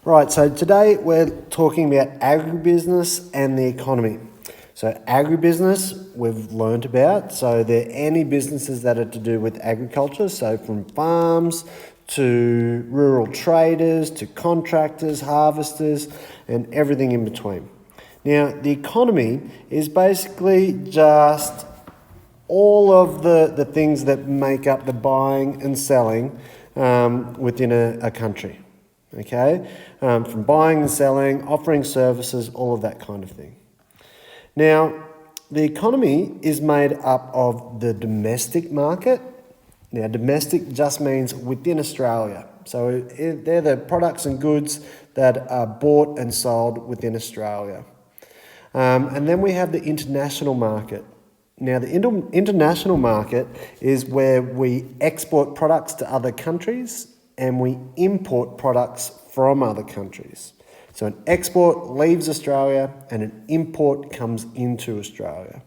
Right, so today we're talking about agribusiness and the economy. So agribusiness we've learned about, so they're any businesses that are to do with agriculture, so from farms to rural traders to contractors, harvesters and everything in between. Now the economy is basically just all of the things that make up the buying and selling within a country. Okay, from buying and selling, offering services, all of that kind of thing. Now, the economy is made up of the domestic market. Now, domestic just means within Australia. So they're the products and goods that are bought and sold within Australia. And then we have the international market. Now, the international market is where we export products to other countries and we import products from other countries. So an export leaves Australia and an import comes into Australia.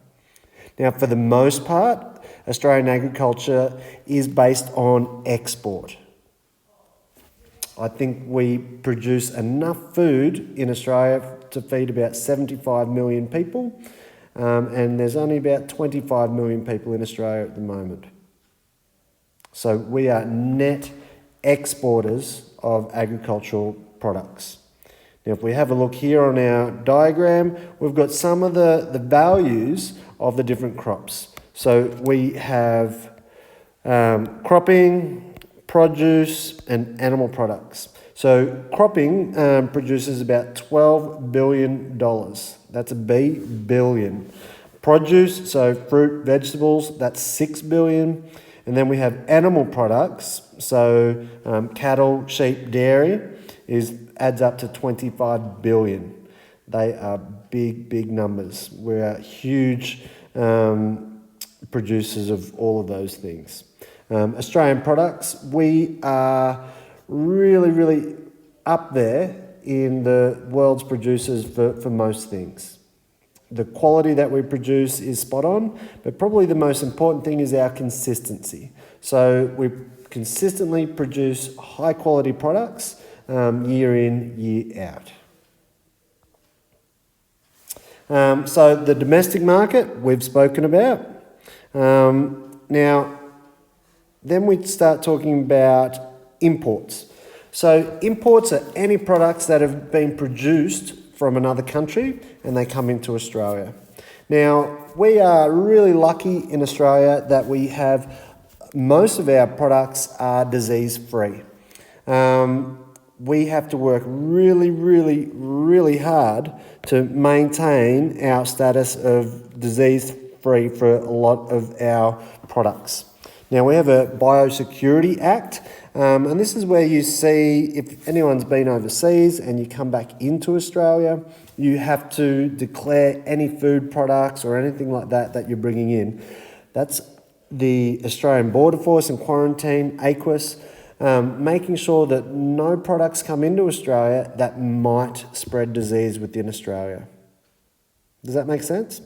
Now, for the most part, Australian agriculture is based on export. I think we produce enough food in Australia to feed about 75 million people, and there's only about 25 million people in Australia at the moment. So we are net exporters of agricultural products. Now, if we have a look here on our diagram, we've got some of the values of the different crops. So we have cropping, produce, and animal products. So cropping produces about $12 billion. That's a B, billion. Produce, so fruit, vegetables, that's $6 billion. And then we have animal products, so cattle, sheep, dairy, adds up to 25 billion. They are big numbers. We're huge producers of all of those things. Australian products, we are really up there in the world's producers for most things. The quality that we produce is spot on, but probably the most important thing is our consistency. So we consistently produce high quality products year in, year out. So the domestic market we've spoken about. Now, then we start talking about imports. So imports are any products that have been produced from another country and they come into Australia. Now, we are really lucky in Australia that we have most of our products are disease-free. We have to work really hard to maintain our status of disease-free for a lot of our products. Now, we have a Biosecurity Act, and this is where you see if anyone's been overseas and you come back into Australia, you have to declare any food products or anything like that you're bringing in. That's the Australian Border Force and Quarantine, AQUIS, making sure that no products come into Australia that might spread disease within Australia. Does that make sense?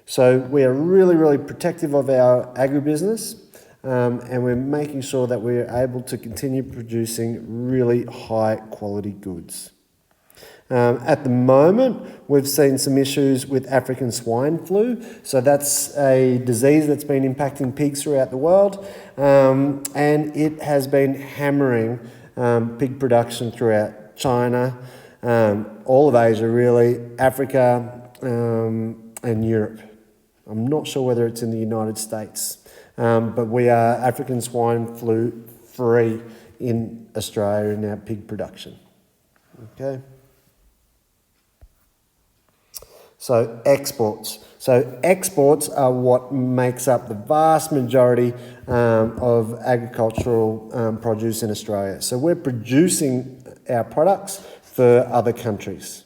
So we are really protective of our agribusiness, and we're making sure that we're able to continue producing really high quality goods. At the moment, we've seen some issues with African swine flu. So that's a disease that's been impacting pigs throughout the world, and it has been hammering pig production throughout China, all of Asia really, Africa, and Europe. I'm not sure whether it's in the United States, but we are African swine flu free in Australia in our pig production. Okay. So exports. So exports are what makes up the vast majority of agricultural produce in Australia. So we're producing our products for other countries.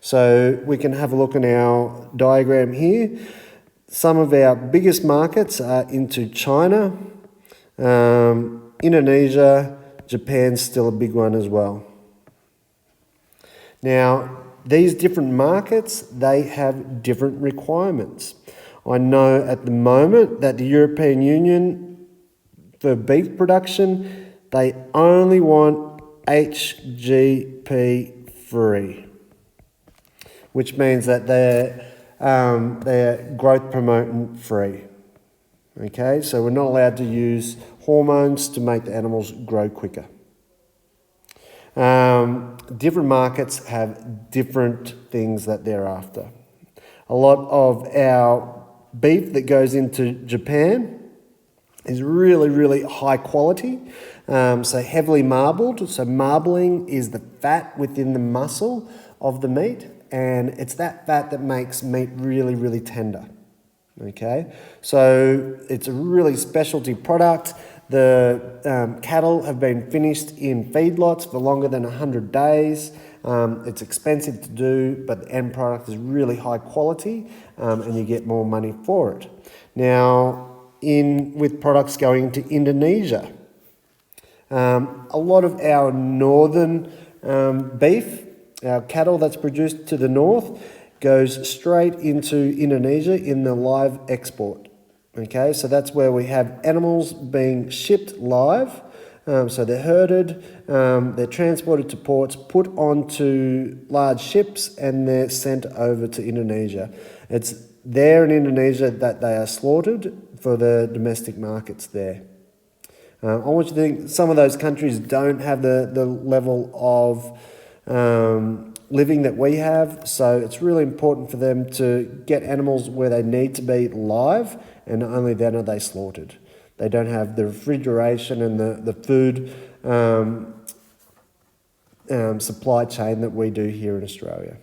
So we can have a look at our diagram here. Some of our biggest markets are into China, Indonesia, Japan's still a big one as well. Now, these different markets, they have different requirements. I know at the moment that the European Union, for beef production, they only want HGP free, which means that they're growth promoting free. Okay, so we're not allowed to use hormones to make the animals grow quicker. Different markets have different things that they're after. A lot of our beef that goes into Japan is really, really high quality, so heavily marbled. So marbling is the fat within the muscle of the meat, and it's that fat that makes meat really, really tender. Okay, so it's a really specialty product. The cattle have been finished in feedlots for longer than 100 days. It's expensive to do, but the end product is really high quality, and you get more money for it. Now, with products going to Indonesia, a lot of our northern beef, our cattle that's produced to the north, goes straight into Indonesia in the live export. Okay, so that's where we have animals being shipped live. So they're herded, they're transported to ports, put onto large ships, and they're sent over to Indonesia. It's there in Indonesia that they are slaughtered for the domestic markets there. I want you to think some of those countries don't have the level of living that we have, so it's really important for them to get animals where they need to be live, and only then are they slaughtered. They don't have the refrigeration and the food supply chain that we do here in Australia.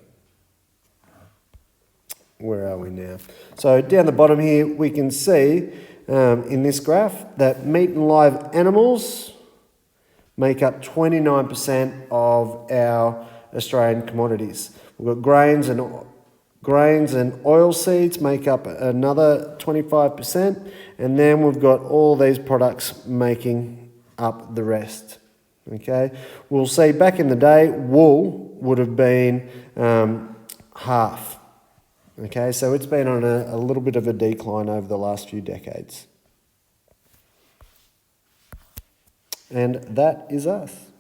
Where are we now? So down the bottom here, we can see in this graph that meat and live animals make up 29% of our Australian commodities. We've got grains and oilseeds make up another 25%, and then we've got all these products making up the rest. Okay, we'll see back in the day, wool would have been half. Okay, so it's been on a little bit of a decline over the last few decades. And that is us.